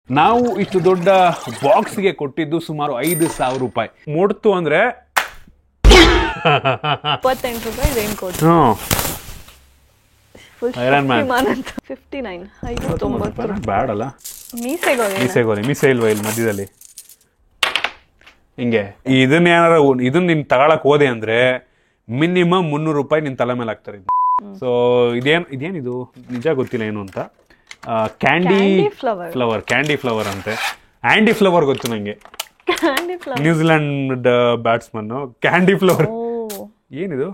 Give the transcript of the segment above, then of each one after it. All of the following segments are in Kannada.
ನಾವು ಇಷ್ಟು ದೊಡ್ಡ ಬಾಕ್ಸ್ಗೆ ಕೊಟ್ಟಿದ್ದು ಸುಮಾರು 5,000 ರೂಪಾಯಿ. ಮೂಡ್ತು ಅಂದ್ರೆ 28 ರೂಪಾಯಿ ರೈನ್ ಕೋಟ್. ಐರನ್ ಮ್ಯಾನ್ 59 ಬ್ಯಾಡ್ ಅಲ್ಲ. ಮೀಸೆ ಇಲ್ವಾ ಇಲ್ಲಿ ಮಧ್ಯದಲ್ಲಿ ಹಿಂಗೆ ಇದನ್ನ ನೀನ್ ತಗೊಳಕ್ ಹೋದೆ ಅಂದ್ರೆ ಮಿನಿಮಮ್ 300 ರೂಪಾಯಿ ನಿನ್ ತಲೆ ಮೇಲೆ ಹಾಕ್ತಾರೆ. ಸೊ ಇದೇನಿದು ನಿಜ ಗೊತ್ತಿಲ್ಲ ಏನು ಅಂತ. ಕ್ಯಾಂಡಿ ಫ್ಲವರ್ ಅಂತೆ. ಆಂಡಿ ಫ್ಲವರ್ ಗೊತ್ತು ನಂಗೆ, ನ್ಯೂಜಿಲೆಂಡ್ ಬ್ಯಾಟ್ಸ್ಮನ್. ಕ್ಯಾಂಡಿ ಫ್ಲವರ್ ಏನಿದು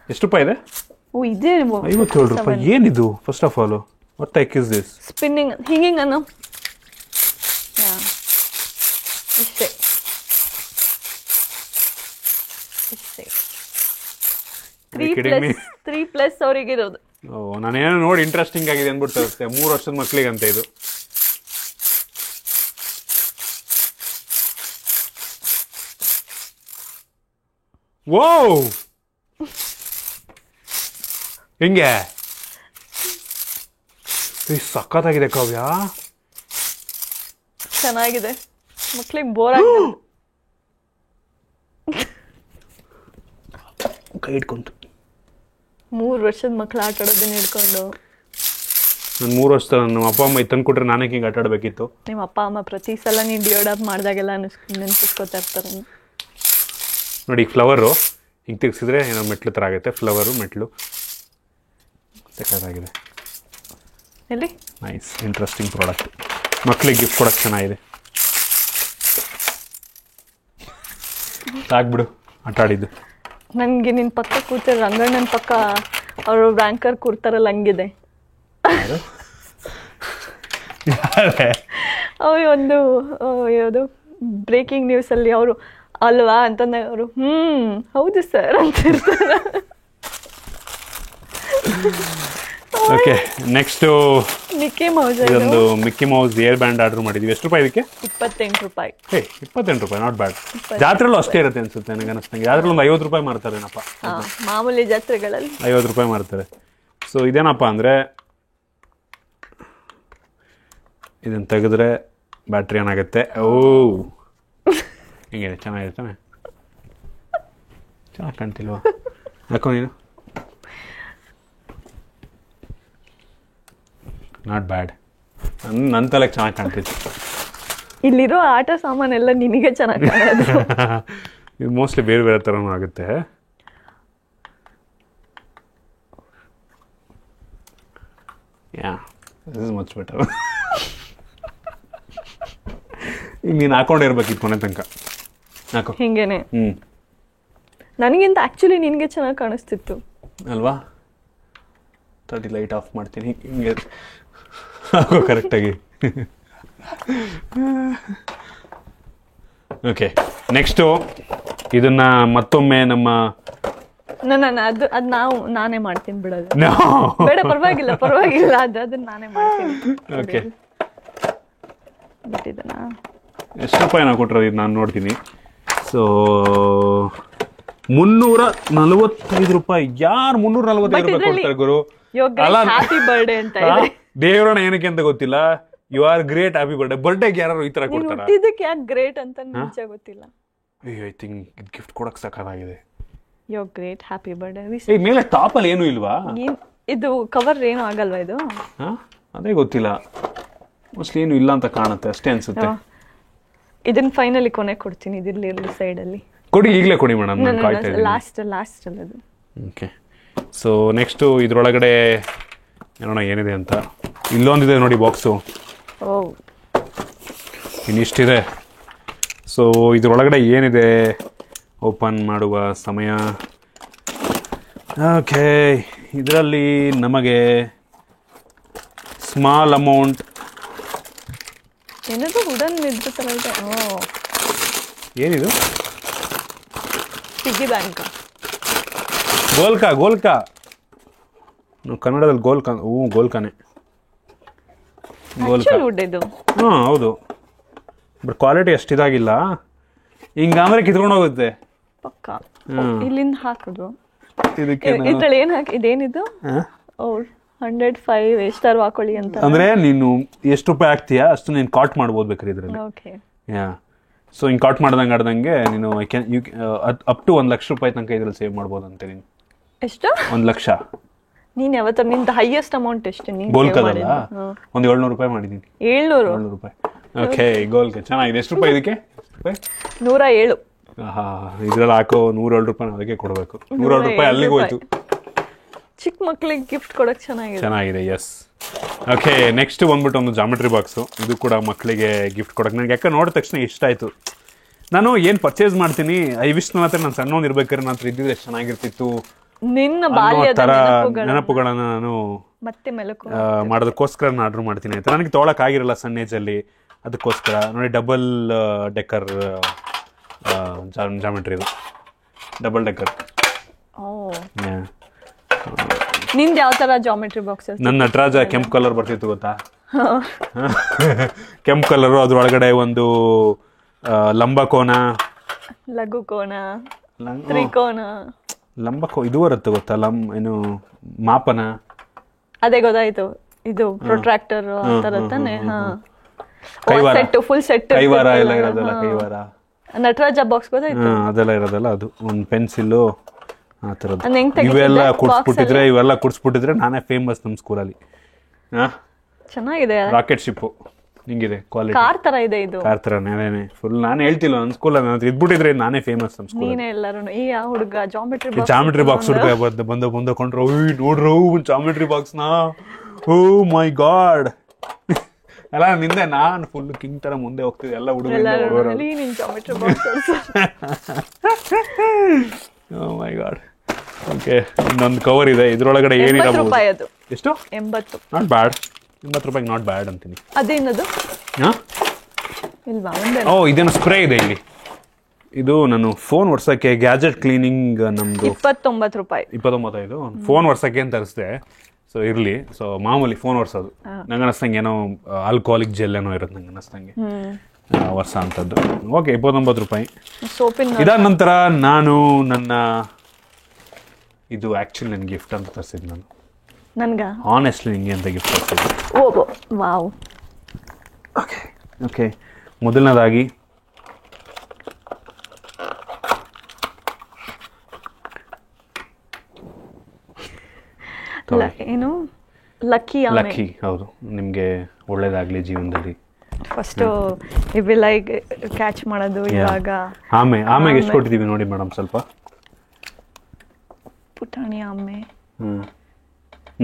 ಎಷ್ಟು ರೂಪಾಯಿ ಇದೆ? 57 ರೂಪಾಯಿ. ಏನಿದು? First of all what take is this? Spinning ಹಿಂಗಿಂಗ್ ಅನ್ನೋ ಇಷ್ಟೇ 3+ ಅವರಿಗಿರೋದು. ನಾನೇನೋ ನೋಡಿ ಇಂಟ್ರೆಸ್ಟಿಂಗ್ ಆಗಿದೆ ಅನ್ಬಿಟ್ಟು 3 ವರ್ಷದ ಮಕ್ಳಿಗಂತ ಇದು. ವೋ ಹಿಂಗೆ ಸಖತ್ತಾಗಿದೆ ಕಾವ್ಯ. ಚೆನ್ನಾಗಿದೆ, ಮಕ್ಳಿಗೆ ಬೋರ್ ಆಗಿದೆ. ಕೈ ಹಿಡ್ಕೊಂತು 3 ವರ್ಷದ ಮಕ್ಳು ಆಟ ಆಡೋದನ್ನ ಹಿಡ್ಕೊಂಡು. ನಾನು 3 ವರ್ಷದ ನಮ್ಮ ಅಪ್ಪ ಅಮ್ಮ ತಂದು ಕೊಟ್ರೆ ನಾನೇ ಹಿಂಗೆ ಆಟ ಆಡಬೇಕಿತ್ತು. ನಿಮ್ಮ ಅಪ್ಪ ಅಮ್ಮ ಪ್ರತಿ ಸಲ ನೀನು ಡಿಯೋಡಪ್ ಮಾಡಿದಾಗೆಲ್ಲ ನೆನ್ಪಿಸ್ಕೊತಾ ಇರ್ತಾರೆ. ನೋಡಿ ಈ ಫ್ಲವರು ಹಿಂಗೆ ತಿರ್ಗಿಸಿದ್ರೆ ಏನೋ ಮೆಟ್ಲು ಥರ ಆಗುತ್ತೆ. ಫ್ಲವರು ಮೆಟ್ಲು ಸಕ್ಕತ್ತಾಗಿದೆ. ಎಲ್ಲಿ ನೈಸ್ ಇಂಟ್ರೆಸ್ಟಿಂಗ್ ಪ್ರಾಡಕ್ಟ್. ಮಕ್ಳಿಗೆ ಗಿಫ್ಟ್ ಕೊಡೋಕ್ಕೆ ಚೆನ್ನಾಗಿದೆ. ಸಾಕ್ಬಿಡು ಆಟ ಆಡಿದ್ದು. ನನಗೆ ನಿನ್ನ ಪಕ್ಕ ಕೂತಿರೋ ರಂಗಣ್ಣನ ಪಕ್ಕ ಅವರು ಬ್ಯಾಂಕರ್ ಕೂರ್ತಾರಲ್ಲ ಹಂಗಿದೆ. ಅವ್ರು ಒಂದು ಯಾವುದು ಬ್ರೇಕಿಂಗ್ ನ್ಯೂಸಲ್ಲಿ ಅವರು ಅಲ್ವಾ ಅಂತಂದಾಗ ಅವರು ಹೌದು ಸರ್ ಅಂತ ಇರ್ತಾರೆ. ಓಕೆ ನೆಕ್ಸ್ಟು ಇದೊಂದು Mickey Mouse air band order ಮಾಡಿದ್ವಿ. ಎಷ್ಟು ರೂಪಾಯಿ ಇದಕ್ಕೆ? 28 ರೂಪಾಯಿ. 28 ರೂಪಾಯಿ ನಾಟ್ ಬ್ಯಾಡ್. ಜಾತ್ರೆಲ್ಲೂ ಅಷ್ಟೇ ಇರುತ್ತೆ ಅನ್ಸುತ್ತೆ ನನಗೆ ಅನಿಸ್ತಂಗೆ. ಜಾತ್ರೆಲ್ಲ ಒಂದು 50 ರೂಪಾಯಿ ಮಾರ್ತಾರೇನಪ್ಪ. ಮಾಮೂಲಿ ಜಾತ್ರೆಗಳಲ್ಲಿ 50 ರೂಪಾಯಿ ಮಾರ್ತಾರೆ. ಸೊ ಇದೇನಪ್ಪ ಅಂದರೆ ಇದನ್ನು ತೆಗೆದ್ರೆ ಬ್ಯಾಟ್ರಿ ಏನಾಗುತ್ತೆ. ಓ ಹಿಂಗಿದೆ, ಚೆನ್ನಾಗಿರ್ತಾನೆ. ಚೆನ್ನಾಗಿ ಕಾಣ್ತಿಲ್ವಾ? ಹಾಕೋ ನೀನು. Not bad. ನನ್ನ ತಲೆಗೆ ಚೆನ್ನಾಗಿ ಕಾಣ್ತಿತ್ತು. ಇಲ್ಲಿರೋ ಆಟ ಸಾಮಾನೆಲ್ಲ ನಿನಗೆ ಚೆನ್ನಾಗಿ ಕಾಣೋದು. ಇದು ಮೋಸ್ಟ್ಲಿ ಬೇರೆ ಬೇರೆ ಥರನೂ ಆಗುತ್ತೆ. Yeah this is much better. ಈಗ ನೀನು ಹಾಕೊಂಡಿರ್ಬೇಕಿತ್ತು ಕೊನೆ ತನಕ. ಹಾಕೋ ಹಿಂಗೇನೆ. ನನಗಿಂತ ಆ್ಯಕ್ಚುಲಿ ನಿನಗೆ ಚೆನ್ನಾಗಿ ಕಾಣಿಸ್ತಿತ್ತು ಅಲ್ವಾ? ತಡಿ ಲೈಟ್ ಆಫ್ ಮಾಡ್ತೀನಿ. ಹಿಂಗೆ ಹಾಕೋ ಕರೆಕ್ಟಾಗಿ. ಓಕೆ ನೆಕ್ಸ್ಟು ಇದನ್ನ ಮತ್ತೊಮ್ಮೆ ನಮ್ಮ ಅದು ನಾನೇ ಮಾಡ್ತೀನಿ ಬಿಡೋದು. ಬೇಡ ಪರವಾಗಿಲ್ಲ ಅದನ್ನ ನಾನೇ ಮಾಡ್ತೀನಿ. ಓಕೆ ಬಿಟ್ಟಿದ್ದನಾ? ಎಷ್ಟು ರೂಪಾಯಿ ನಾವು ಕೊಟ್ಟರೆ ಇದು ನಾನು ನೋಡ್ತೀನಿ. ಸೊ 345 ರೂಪಾಯಿ. ಯಾರು 345 ರೂಪಾಯಿ ಕೊಡ್ತಾರೆ ಗುರು? ಹ್ಯಾಪಿ ಬರ್ಡೇ ಅಂತ ಇದೆ. ದೇವರನ್ನ ಏನಕ್ಕೆ ಅಂತ ಗೊತ್ತಿಲ್ಲ. You are great, happy birthday. ಬರ್ಡೇಗೆ ಯಾರು ಈ ತರ ಕೊಡ್ತಾರ? ಇದಕ್ಕೆ ಯಾಕೆ ಗ್ರೇಟ್ ಅಂತ ನಿಜ ಗೊತ್ತಿಲ್ಲ. ಐ ಥಿಂಕ್ ಗಿಫ್ಟ್ ಕೊಡಕ್ ಸಾಕಾಗಿದೆ. You are great, happy birthday. ಈ ಮೇಲೆ ಟಾಪ್ ಅಲ್ಲಿ ಏನು ಇಲ್ವಾ? ಇದು ಕವರ್ ಏನು ಆಗಲ್ವಾ ಇದು? ಅದೇ ಗೊತ್ತಿಲ್ಲ. ಮೋಸ್ಟ್ಲಿ ಏನು ಇಲ್ಲ ಅಂತ ಕಾಣುತ್ತೆ ಅಷ್ಟೇ ಅನ್ಸುತ್ತೆ. ಇದನ್ನ ಫೈನಲಿ ಕೊನೆ ಕೊಡ್ತೀನಿ. ಇದಿರ್ಲಿ ಸೈಡ್ ಅಲ್ಲಿ ಕೊಡಿ, ಈಗಲೇ ಕೊಡಿ ಮೇಡಮ್. ಲಾಸ್ಟ್ ಅಲ್ಲಿ ಅದು. ಓಕೆ ಸೊ ನೆಕ್ಸ್ಟು ಇದ್ರೊಳಗಡೆ ನೋಡೋಣ ಏನಿದೆ ಅಂತ. ಇಲ್ಲೊಂದಿದೆ ನೋಡಿ ಬಾಕ್ಸು. ಇನ್ನಿಷ್ಟಿದೆ. ಸೊ ಇದ್ರೊಳಗಡೆ ಏನಿದೆ ಓಪನ್ ಮಾಡುವ ಸಮಯ. ಓಕೆ ಇದರಲ್ಲಿ ನಮಗೆ ಸ್ಮಾಲ್ ಅಮೌಂಟ್ ಏನದು ವುಡನ್ ಮಿಡ್ ತರ ಇದೆ. ಏನಿದು? Piggy bank. ಗೋಲ್ಕಾ ನಾವು ಕನ್ನಡದಲ್ಲಿ ಗೋಲ್ಕಾ. ಗೋಲ್ಕಾನೆ. ಹೌದು. But quality ಅಷ್ಟಿದಾಗಿಲ್ಲ. ಹಿಂಗಂದ್ರೆ ಕಿತ್ಕೊಂಡು ಹೋಗುತ್ತೆ ಪಕ್ಕ. ಇಲ್ಲಿಂದ ಹಾಕೋದು. ಇದರಲ್ಲಿ ಏನು ಹಾಕಿ ಇದೇನಿದು? 105 ಎಷ್ಟಾರು ಹಾಕೊಳ್ಳಿ ಅಂತ. ಅಂದ್ರೆ ನೀನು ಎಷ್ಟು ರೂಪಾಯಿ ಹಾಕ್ತೀಯಾ ಅಷ್ಟು ನೀನು ಕಾಟ್ ಮಾಡ್ಬೋದು ಬೇಕಾದ್ರೆ ಇದ್ರಲ್ಲಿ. ಓಕೆ. ಯಾ, ಸೊ ಹಿಂಗೆ ಕಾಟ್ ಆಡ್ದಂಗೆ ನೀನು ಅಪ್ ಟು 1 ಲಕ್ಷ ರೂಪಾಯಿ ತನಕ ಇದ್ರಲ್ಲಿ ಸೇವ್ ಮಾಡ್ಬೋದು ಅಂತೆ ನೀನು. ಎಷ್ಟು? 1 ಲಕ್ಷ. ನೀನ್ ಯಾವತ್ತ ನಿಂದ ಹೈಯೆಸ್ಟ್ ಅಮೌಂಟ್ ಎಷ್ಟು ನೀನು? ಗೋಲ್ಕದಲ್ಲ ಒಂದು 700 ರೂಪಾಯಿ ಮಾಡಿದ್ದೀನಿ. 700 ರೂಪಾಯಿ. ಓಕೆ, ಗೋಲ್ಕ ಚೆನ್ನಾಗಿದೆ. ಎಷ್ಟು ರೂಪಾಯಿ ಇದಕ್ಕೆ? 107. ಇದ್ರಲ್ಲಿ ಹಾಕೋ 107 ರೂಪಾಯಿ ಅದಕ್ಕೆ ಕೊಡಬೇಕು. 107 ರೂಪಾಯಿ ಅಲ್ಲಿಗೆ ಹೋಯ್ತು. ಚಿಕ್ಕ ಮಕ್ಳಿಗೆ ಗಿಫ್ಟ್ ಕೊಡಕ್ ಚೆನ್ನಾಗಿದೆ. ಎಸ್. ಓಕೆ, ನೆಕ್ಸ್ಟ್ ಬಂದ್ಬಿಟ್ಟು ಒಂದು ಜಾಮೆಟ್ರಿ ಬಾಕ್ಸು. ಇದು ಕೂಡ ಮಕ್ಕಳಿಗೆ ಗಿಫ್ಟ್ ಕೊಡಕ್ಕೆ ನನಗೆ ಯಾಕೆ ನೋಡಿದ ತಕ್ಷಣ ಇಷ್ಟ ಆಯ್ತು. ನಾನು ಏನು ಪರ್ಚೇಸ್ ಮಾಡ್ತೀನಿ, ಐ ವಿಶ್ ನನ್ನ ಹತ್ರ ನಾನು ಸಣ್ಣವನು ಇರ್ಬೇಕಾದ್ರೆ ನನ್ನ ಹತ್ರ ಇದ್ದಿದ್ರೆ ಎಷ್ಟು ಚೆನ್ನಾಗಿರ್ತಿತ್ತು ನಿನ್ನ ಬಾಲ್ಯದ ನೆನಪುಗಳನ್ನ ನಾನು ಮತ್ತೆ ಮಾಡೋದಕ್ಕೋಸ್ಕರ ನಾನು ಆರ್ಡರ್ ಮಾಡ್ತೀನಿ ಆಯ್ತಾ. ನನಗೆ ತೊಗೊಳಕ್ ಆಗಿರಲ್ಲ ಸಣ್ಣ ಏಜಲ್ಲಿ, ಅದಕ್ಕೋಸ್ಕರ ನೋಡಿ ಡಬಲ್ ಡೆಕ್ಕರ್ ಜಾಮೆಟ್ರಿ. ಇದು ಡಬಲ್ ಡೆಕ್ಕರ್. ನಿಂದ ಯಾವ ತರ ಜಾಮೆಟ್ರಿ ಬಾಕ್ಸ್? ನನ್ನ ನಟರಾಜ ಕೆಂಪು ಕಲರ್ ಬರ್ತಿತ್ತು ಗೊತ್ತಾ? ಕೆಂಪು ಕಲರು, ಅದ್ರೊಳಗಡೆ ಒಂದು ಲಂಬಕೋನ, ಲಘುಕೋನ, ತ್ರಿಕೋನ, ಇದು ಬರುತ್ತೆ ಗೊತ್ತಾ? ಏನು ಮಾಪನ. ಅದೇ ಗೊತ್ತಾಯ್ತು. ಇದು ಪ್ರೊಟ್ರಾಕ್ಟರ್ ತರ ತಾನೆ. ಫುಲ್ ಸೆಟ್ ಕೈವಾರ ಎಲ್ಲ ಇರೋದಲ್ಲ, ಕೈವಾರ. ನಟರಾಜ ಬಾಕ್ಸ್ ಗೊತ್ತಾಯ್ತು. ಅದೆಲ್ಲ ಇರೋದಲ್ಲ, ಅದು ಒಂದು ಪೆನ್ಸಿಲ್ ಆ ಥರದ್ದು. ಇವೆಲ್ಲ ಕುಡ್ಸ್ಬಿಟ್ಟಿದ್ರೆ ನಾನೇ ಫೇಮಸ್ ನಮ್ಮ ಸ್ಕೂಲಲ್ಲಿ. ಚೆನ್ನಾಗಿದೆ. ರಾಕೆಟ್ ಶಿಪ್ಪು ಹಿಂಗಿದೆ, ಕ್ವಾಲಿಟಿ ಕಾರ್ ತರ ಇದೆ. ಇದು ಕಾರ್ ತರನೇ ಫುಲ್. ನಾನು ಹೇಳ್ತಿಲ್ಲ, ನನ್ನ ಸ್ಕೂಲಲ್ಲಿ ನಾನು ಇದ್ಬಿಟ್ಟಿದ್ರೆ ನಾನೇ ಫೇಮಸ್ ನಮ್ಮ ಸ್ಕೂಲ್. ನೀನೇ ಎಲ್ಲರೂ ಈ ಹುಡುಗ ಜಾಮೆಟ್ರಿ ಬಾಕ್ಸ್ ಹುಡುಗ ಬಂದಕೊಂಡ್ರು, ನೋಡ್ರು ಜಾಮೆಟ್ರಿ ಬಾಕ್ಸ್ ನಾ, ಓ ಮೈ ಗಾಡ್ ಎಲ್ಲ ನಿಂದೆ. ನಾನು ಫುಲ್ ಕಿಂಗ್ ತರ ಮುಂದೆ ಹೋಗ್ತಿದ್ದೆ, ಎಲ್ಲ ಹುಡುಗ. ಓ ಮೈ ಗಾಡ್. ಓಕೆ, ಇನ್ನೊಂದು ಕವರ್ ಇದೆ, ಇದ್ರೊಳಗಡೆ ಏನಿರಬಹುದು? ಎಷ್ಟು? 80. Not bad. 80 ರೂಪಾಯಿಗೆ ನಾಟ್ ಬ್ಯಾಡ್ ಅಂತೀನಿ. ಅದೇನದು? ಓ, ಇದೇನು ಸ್ಪ್ರೇ ಇದೆ ಇಲ್ಲಿ. ಇದು ನಾನು ಫೋನ್ ಒರ್ಸಕ್ಕೆ ಗ್ಯಾಜೆಟ್ ಕ್ಲೀನಿಂಗ್ ನಮ್ದು 29 ರೂಪಾಯಿ. 29 ಫೋನ್ ಒರ್ಸಕ್ಕೆ ಅಂತ ತರಿಸಿದೆ. ಸೊ ಇರ್ಲಿ. ಸೊ ಮಾಮೂಲಿ ಫೋನ್ ಒರ್ಸೋದು. ನಂಗೆ ಅನ್ನಿಸ್ತಂಗೆ ಏನೋ ಆಲ್ಕೋಹಾಲಿಕ್ ಜೆಲ್ ಏನೋ ಇರುತ್ತೆ ನಂಗೆ ಅನ್ನಿಸ್ತಂಗೆ ವರ್ಷ ಅಂತದ್ದು. ಓಕೆ, 29 ರೂಪಾಯಿ. ಇದಾದ ನಂತರ ನಾನು ನನ್ನ ಇದು ಆಕ್ಚುಲಿ ನನ್ನ ಗಿಫ್ಟ್ ಅಂತ ತರಿಸಿದ್ದು ನಾನು. ನನ್ಗೆ ಆನೆಸ್ಟ್ಲಿ ನಿಂಗೆ ಅಂತ ಗಿಫ್ಟ್ ತರಿಸಿದ್ದು. ವಾವ್. ಓಕೆ, ಮೊದಲನೇದಾಗಿ ಏನು ಲಕ್ಕಿ. ಹೌದು, ನಿಮಗೆ ಒಳ್ಳೇದಾಗ್ಲಿ ಜೀವನದಲ್ಲಿ. ಫಸ್ಟ್ ಲೈಕ್ ಕ್ಯಾಚ್ ಮಾಡೋದು. ಇವಾಗ ಆಮೆಗೆ ಎಷ್ಟು ಕೊಟ್ಟಿದ್ದೀವಿ ನೋಡಿ ಮೇಡಮ್, ಸ್ವಲ್ಪ ಪುಟಾಣಿ ಆಮೆ.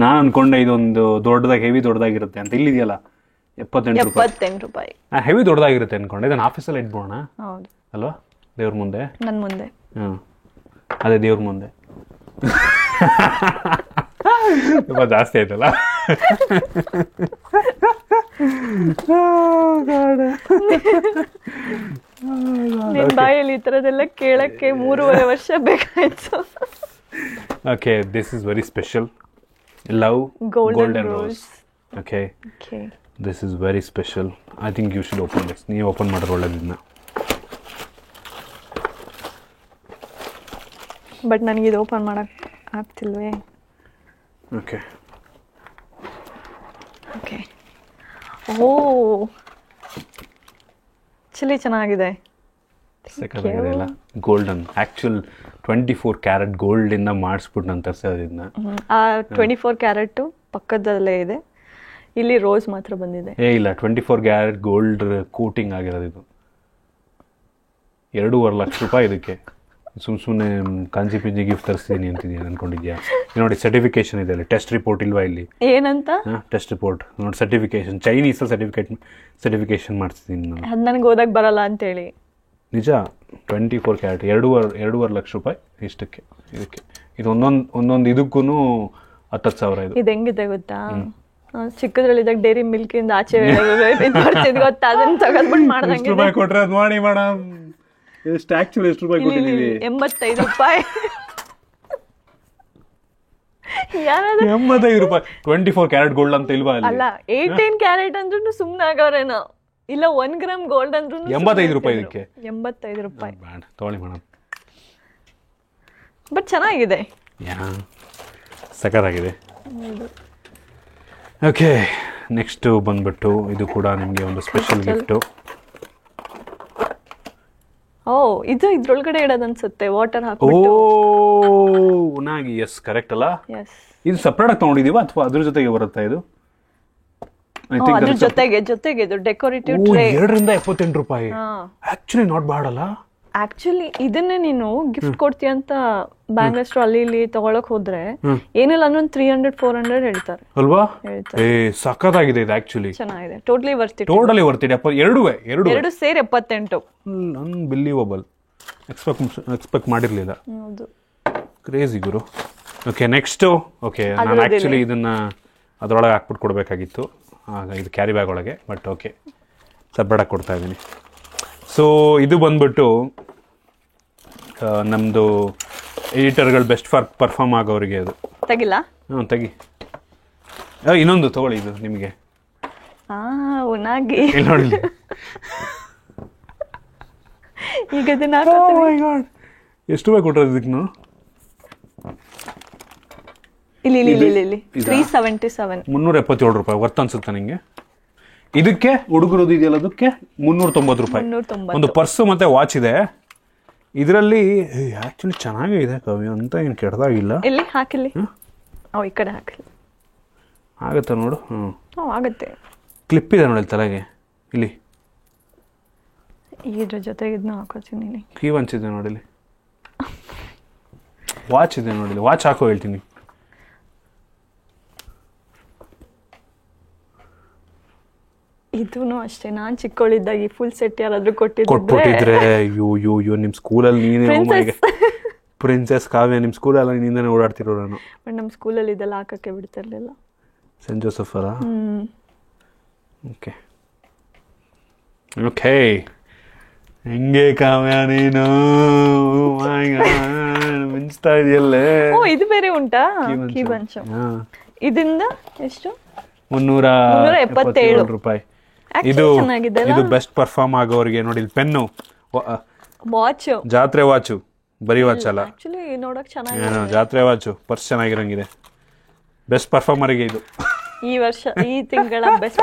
ನಾನು ಅನ್ಕೊಂಡೆ ಇದೊಂದು ದೊಡ್ಡದಾಗಿ ಹೆವಿ ದೊಡ್ಡದಾಗಿರುತ್ತೆ ಅಂತ. ಇಲ್ಲಿದೆಯಲ್ಲ 78 ರೂಪಾಯಿ. ಹೆವಿ ದೊಡ್ಡದಾಗಿರುತ್ತೆ ಅನ್ಕೊಂಡೆ. ಇದನ್ನ ಆಫೀಸಲ್ಲಿ ಇಟ್ಬೋಣ ಅಲ್ವಾ? ದೇವ್ರ ಮುಂದೆ, ನನ್ನ ಮುಂದೆ. ಅದೇ ದೇವ್ರ ಮುಂದೆ. ತುಂಬಾ ಜಾಸ್ತಿ ಆಯ್ತಲ್ಲ. ನಿನ್ ಬಾಯಲ್ಲಿ ಈ ತರದೆಲ್ಲ ಕೇಳಕ್ಕೆ 3.5 ವರ್ಷ ಬೇಕಾಯ್ತು. Okay, this is very special. Love golden rose. Okay. This is very special. I think you should open this. ನೀವು ಓಪನ್ ಮಾಡಿದ್ರೆ ಒಳ್ಳೆದಿದ್ನ. ಬಟ್ ನನಗೆ ಇದು ಓಪನ್ ಮಾಡಕ್ ಆಗ್ತಿಲ್ವೇ? ಓಕೆ. ಓ, ಚೆನ್ನಾಗಿದೆ. ಸಕ್ಕತ್ತಾಗಿದೆ ಅಲ್ಲ? ಗೋಲ್ಡನ್ ಆಕ್ಚುಲ್ 24 ಕ್ಯಾರೆಟ್ ಗೋಲ್ಡ್ ಇಂದ ಮಾಡಿಸ್ಬಿಟ್ಟು ನಾನು ತರಿಸೋದಿದ್ನ. ಆ 24 ಕ್ಯಾರೆಟ್ ಪಕ್ಕದಲ್ಲೇ ಇದೆ. ಇಲ್ಲಿ ರೋಸ್ ಮಾತ್ರ ಬಂದಿದೆ. ಇಲ್ಲ, 24 ಕ್ಯಾರೆಟ್ ಗೋಲ್ಡ್ ಕೋಟಿಂಗ್ ಆಗಿರೋದು ಇದು. 2.5 ಲಕ್ಷ ರೂಪಾಯಿ ಇದಕ್ಕೆ. ಸುಮ್ಮನೆ ಕಾಂಜಿ ಪಿಂಜಿ ಗಿಫ್ಟ್ ತರಿಸ್ತೀನಿ ಅಂತಿದ್ದೀನಿ ಅನ್ಕೊಂಡಿದ್ಯಾ? ನೋಡಿ, ಸರ್ಟಿಫಿಕೇಶನ್ ಇದೆ ಅಲ್ಲಿ. ಟೆಸ್ಟ್ ರಿಪೋರ್ಟ್ ಇಲ್ವಾ ಇಲ್ಲಿ? ಏನಂತ? ಟೆಸ್ಟ್ ರಿಪೋರ್ಟ್ ನೋಡಿ, ಸರ್ಟಿಫಿಕೇಶನ್. ಚೈನೀಸ್ ಸರ್ಟಿಫಿಕೇಶನ್ ಮಾಡಿಸ್ತೀನಿ ನಾನು. ಅದು ನನಗೆ ಓದಕ್ಕೆ ಬರಲ್ಲ ಅಂತೇಳಿ. ನಿಜ. 24 ಕ್ಯಾರೆಟ್ 2.5 ಲಕ್ಷ ರೂಪಾಯಿ ಇಷ್ಟಕ್ಕೆ. ಇದು ಒಂದೊಂದು ಇದಕ್ಕೂ 10,000 ಇದು. ಇದು ಹೆಂಗಿದೆ ಗೊತ್ತಾ? ಚಿಕ್ಕದ್ರಲ್ಲಿದ್ದಾಗ ಡೈರಿ ಮಿಲ್ಕ್ ಇಂದ ಆಚೆ ಗೊತ್ತಾ? ಅದನ್ನ ತಗೊಂಡ್ಬಿಟ್ಟು ಮಾಡ್ದಂಗೆ. ರೂಪಾಯಿ ಕೊಟ್ರೆ ಅದು ಮಾಡಿ ಮೇಡಮ್. ಎಷ್ಟು ಆಕ್ಚುಲಿ ಎಷ್ಟು ರೂಪಾಯಿ ಕೊಟ್ಟಿದ್ದೀವಿ? 85 ರೂಪಾಯಿ. 85 ರೂಪಾಯಿ. 24 ಕ್ಯಾರೆಟ್ ಗೋಲ್ಡ್ ಅಂತ ಇಲ್ವಾ ಅಲ್ಲಿ? ಅಲ್ಲ, 18 ಕ್ಯಾರೆಟ್ ಅಂದ್ರೂ ಸುಮ್ಮನೆ ಆಗವ್ರೇನೋ. ಇಲ್ಲ, 1 ಗ್ರಾಮ್ ಗೋಲ್ಡ್ ಅಂದ್ರೂ 85 ರೂಪಾಯಿ ಇದಕ್ಕೆ. 85 ರೂಪಾಯಿ. ತಗೊಳ್ಳಿ ಮೇಡಮ್. ಬಟ್ ಚೆನ್ನಾಗಿದೆ. ಸಖತ್ತಾಗಿದೆ. ಓಕೆ, ನೆಕ್ಸ್ಟ್ ಬಂದ್ಬಿಟ್ಟು ಇದು ಕೂಡ ನಿಮಗೆ ಒಂದು ಸ್ಪೆಷಲ್ ಗಿಫ್ಟು. ಓ, ಇದು ಇದ್ರೊಳಗಡೆ ಇಡೋದು ಅನ್ಸುತ್ತೆ, ವಾಟರ್ ಓ ಹಾಕ್ಬಿಟ್ಟು. ಉನಾಗಿ, ಎಸ್ ಕರೆಕ್ಟ್ ಅಲ್ಲ? ಎಸ್. ಇದು ಸಪ್ರೇಟ್ ಆಗಿ ತಗೊಂಡಿದೀವ ಅಥವಾ ಅದ್ರ ಜೊತೆಗೆ ಬರುತ್ತಾ ಇದು? ಅದ್ರ ಜೊತೆಗೆ ಇದು ಡೆಕೋರೇಟಿವ್ ಟ್ರೇ. 278 ರೂಪಾಯಿ. ಆಕ್ಚುಲಿ ನಾಟ್ ಬ್ಯಾಡ್ ಅಲ್ಲ? ಆಕ್ಚುಲಿ ಇದನ್ನೇ ನೀನು ಗಿಫ್ಟ್ ಕೊಡ್ತೀಯ ಅಂತ ಬ್ಯಾಂಗಲ್ ಸ್ಟೋರ್ ಅಲ್ಲಿ ಇಲ್ಲಿ ತಗೊಳಕ್ ಹೋದ್ರೆ ಏನಿಲ್ಲ ಅಂದ್ರೆ 300-400 ಹೇಳ್ತಾರೆ ಅಲ್ವಾ? ಹೇಳ್ತಾರೆ. ಸಖತ್ತಾಗಿದೆ ಇದು ಆಕ್ಚುಲಿ. ಚೆನ್ನಾಗಿದೆ, totally worth it. Totally worth it. ಎರಡು ಸೇರಿ 78. ಅನ್ಬಿಲೀವಬಲ್. ಎಕ್ಸ್ಪೆಕ್ಟ್ ಮಾಡಿರ್ಲಿಲ್ಲ. ಹೌದು, ಕ್ರೇಜಿ ಗುರು. Okay, next. ಓಕೆ, ನಾನು ಆಕ್ಚುಲಿ ಇದನ್ನ ಅದರೊಳಗೆ ಹಾಕ್ಬಿಟ್ಟು ಕೊಡಬೇಕಾಗಿತ್ತು, ಆಗ ಇದು ಕ್ಯಾರಿ ಬ್ಯಾಗ್ ಒಳಗೆ. ಬಟ್ ಓಕೆ, ಸಪ್ರೇಟಾಗಿ ಕೊಡ್ತಾ ಇದ್ದೀನಿ. ಸೊ ಇದು ಬಂದ್ಬಿಟ್ಟು ನಮ್ಮದು ಎಡಿಟರ್ಗಳು ಬೆಸ್ಟ್ ಪರ್ಫಾರ್ಮ್ ಆಗೋರಿಗೆ ಅದು ತೆಗಿಲ್ಲ. ತೆಗಿ. ಇನ್ನೊಂದು ತಗೊಳ್ಳಿ, ಇದು ನಿಮಗೆ. ಉನಾಗಿ ನೋಡಿ ಈಗ ಇದನ್ನ ಎಷ್ಟು ರೂಪಾಯಿ ಕೊಟ್ಟರೆ ಇದಕ್ಕೆ ನಾವು? ಇಲ್ಲಿ 377. 377 ರೂಪಾಯಿ ವರ್ತ್ ಅನ್ಸುತ್ತೆ ನಿಮಗೆ. ಇದಕ್ಕೆ ಹುಡುಗರದು ಇದೆಯಲ್ಲ, ಅದಕ್ಕೆ 390 ರೂಪಾಯಿ. ಒಂದು ಪರ್ಸು ಮತ್ತೆ ವಾಚ್ ಇದೆ ಇದರಲ್ಲಿ. ಆಕ್ಚುಲಿ ಚೆನ್ನಾಗಿದೆ ಕವಿ ಅಂತ, ಏನು ಕೆಟ್ಟದಾಗಿಲ್ಲ. ಇಲ್ಲಿ ಹಾಕಿಲ್ಲಿ, ಈ ಕಡೆ ಹಾಕಲಿ. ಆಗುತ್ತೆ ನೋಡು. ಆಗುತ್ತೆ. ಕ್ಲಿಪ್ ಇದೆ ನೋಡಿ ತಲೆಗೆ, ಇಲ್ಲಿ ಇದ್ರ ಜೊತೆಗೆ ಇದನ್ನ ಹಾಕೋತೀನಿ. ಕೀ ವಂಚ್ ಇದೆ ನೋಡಿ, ವಾಚ್ ಇದೆ ನೋಡಿ, ವಾಚ್ ಹಾಕೋ ಹೇಳ್ತೀನಿ. ಇದೂನು ಅಷ್ಟೇ, ನಾನ್ ಚಿಕ್ಕವಳಿದ್ದಾಗ ಫುಲ್ ಸೆಟ್ ಯಾರಾದ್ರೂ ಕೊಟ್ಬಿಟ್ಟಿದ್ರೆ ಯೋ ನಿಮ್ ಸ್ಕೂಲಲ್ಲಿ ನೀನೇ ಪ್ರಿನ್ಸೆಸ್ ಕಾವ್ಯ, ನಿಮ್ ಸ್ಕೂಲಲ್ಲಿ ನೀನೇ ಓಡಾಡ್ತಿರೋ ನಾನು. ಬಟ್ ನಮ್ಮ ಸ್ಕೂಲಲ್ಲಿ ಇದೆಲ್ಲ ಹಾಕಕ್ಕೆ ಬಿಡ್ತಿರ್ಲಿಲ್ಲ. ಸೆಂಟ್ ಜೋಸೆಫ್ ಅಲ್ಲ? Okay okay. ಹೆಂಗೆ ಕಾವ್ಯ ನೀನು ಮಿಂಚ್ತಾ ಇದೆಯಲ್ಲೇ. ಇದು ಬೇರೆ ಉಂಟಾ? Key bunch. ಇದರಿಂದ ಎಷ್ಟು? 377 ರೂಪಾಯಿ. ಇದು ಬೆಸ್ಟ್ ಪರ್ಫಾರ್ಮ್ ಆಗೋರಿಗೆ ನೋಡಿ. ಇಲ್ಲಿ ಪೆನ್ನು, ವಾಚ್, ಜಾತ್ರೆ ವಾಚು, ಬರೀ ವಾಚ್ ಅಲ್ಲ, ಆಕ್ಚುಲಿ ನೋಡಕ್ ಚೆನ್ನಾಗಿದೆ. ಜಾತ್ರೆ ವಾಚು, ಪರ್ಸ್ ಚೆನ್ನಾಗಿರಂಗಿದೆ. ಬೆಸ್ಟ್ ಪರ್ಫಾರ್ಮರ್ಗೆ ಇದು ಈ ವರ್ಷ, ಈ ತಿಂಗಳ ಬೆಸ್ಟ್